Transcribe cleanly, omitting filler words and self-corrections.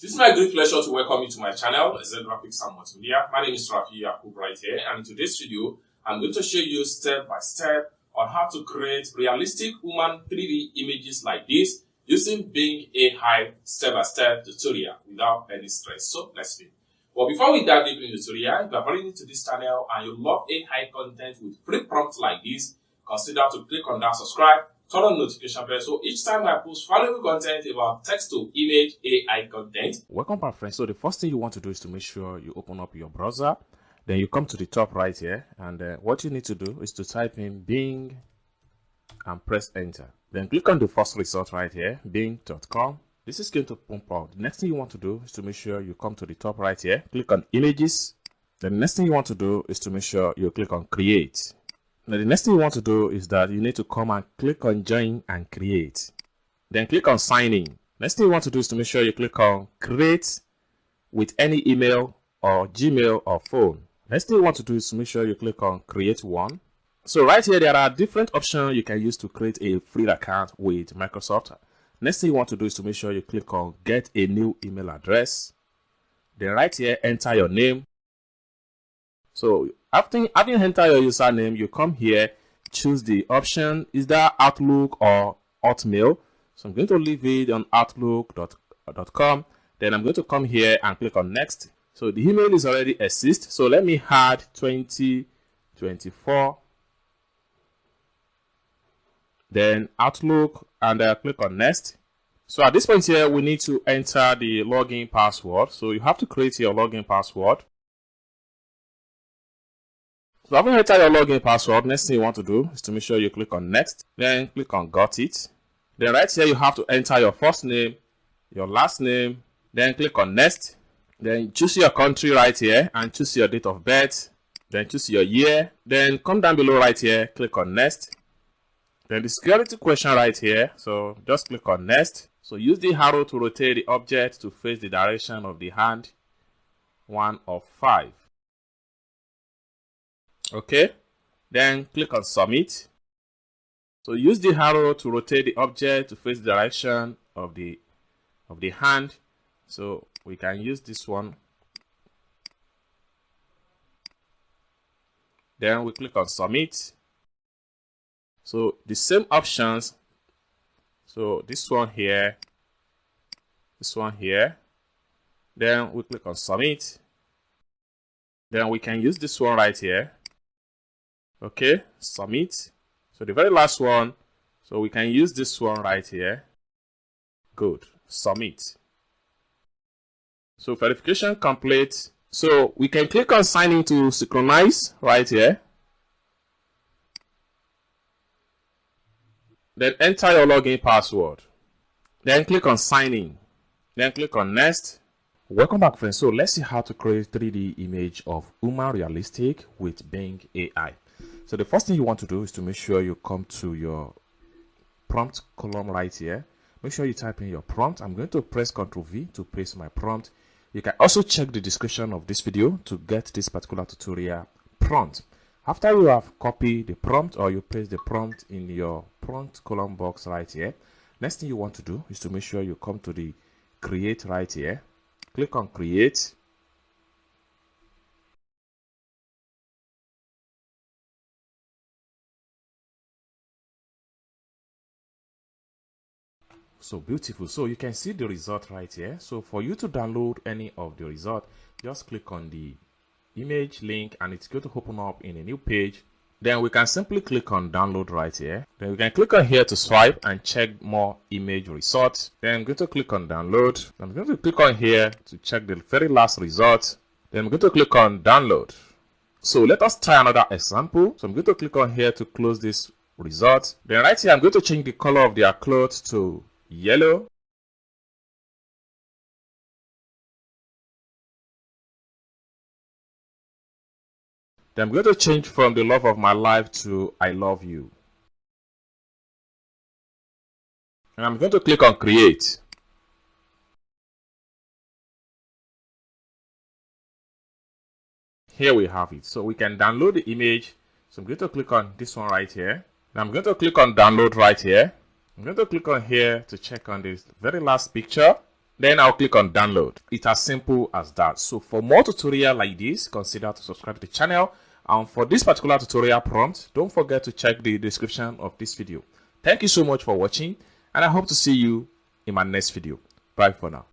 It is my great pleasure to welcome you to my channel, Z Graphics and Multimedia. My name is Rafi Yakub right here, and in today's video, I'm going to show you step by step on how to create realistic human 3D images like this using Bing AI step-by-step tutorial without any stress. So let's begin. But before we dive deep into the tutorial, if you are very new to this channel and you love AI content with free prompts like this, consider to click on that subscribe, turn on the notification bell so each time I post valuable content about text to image AI content. Welcome back, friends. So the first thing you want to do is to make sure you open up your browser. Then you come to the top right here, and what you need to do is to type in Bing and press enter. Then click on the first result right here, bing.com. This is going to pump out. The next thing you want to do is to make sure you come to the top right here, click on images. Then the next thing you want to do is to make sure you click on create. Now the next thing you want to do is that you need to come and click on join and create. Then click on sign in. Next thing you want to do is to make sure you click on create with any email or Gmail or phone. Next thing you want to do is to make sure you click on create one. So right here there are different options you can use to create a free account with Microsoft. Next thing you want to do is to make sure you click on get a new email address. Then right here enter your name. So after having entered your username, you come here, choose the option, is that Outlook or Hotmail. So I'm going to leave it on outlook.com. Then I'm going to come here and click on next. So the email is already exist. So let me add 2024. Then Outlook, and click on next. So at this point here, we need to enter the login password. So you have to create your login password. So after you enter your login password, next thing you want to do is to make sure you click on next, then click on got it. Then right here you have to enter your first name, your last name, then click on next. Then choose your country right here and choose your date of birth, then choose your year, then come down below right here, click on next. Then the security question right here, so just click on next. So use the arrow to rotate the object to face the direction of the hand, 1 of 5. Okay, then click on submit. So use the arrow to rotate the object to face the direction of the hand. So we can use this one. Then we click on submit. So the same options. So this one here, this one here. Then we click on submit. Then we can use this one right here. Okay, submit. So the very last one, so we can use this one right here. Good, submit. So verification complete. So we can click on sign in to synchronize right here. Then enter your login password. Then click on sign in. Then click on next. Welcome back, friends. So let's see how to create 3D image of human realistic with Bing AI. So the first thing you want to do is to make sure you come to your prompt column right here. Make sure you type in your prompt. I'm going to press Ctrl V to paste my prompt. You can also check the description of this video to get this particular tutorial prompt. After you have copied the prompt or you paste the prompt in your prompt column box right here, next thing you want to do is to make sure you come to the create right here. Click on create. So beautiful. So you can see the result right here. So for you to download any of the result, just click on the image link and it's going to open up in a new page. Then we can simply click on download right here. Then we can click on here to swipe and check more image results. Then I'm going to click on download. I'm going to click on here to check the very last result. Then I'm going to click on download. So let us try another example. So I'm going to click on here to close this result. Then right here I'm going to change the color of their clothes to yellow. Then I'm going to change from the love of my life to I love you. And I'm going to click on create. Here we have it. So we can download the image. So I'm going to click on this one right here. Now I'm going to click on download right here. I'm going to click on here to check on this very last picture. Then I'll click on download. It's as simple as that. So for more tutorial like this, consider to subscribe to the channel. And for this particular tutorial prompt, don't forget to check the description of this video. Thank you so much for watching, and I hope to see you in my next video. Bye for now.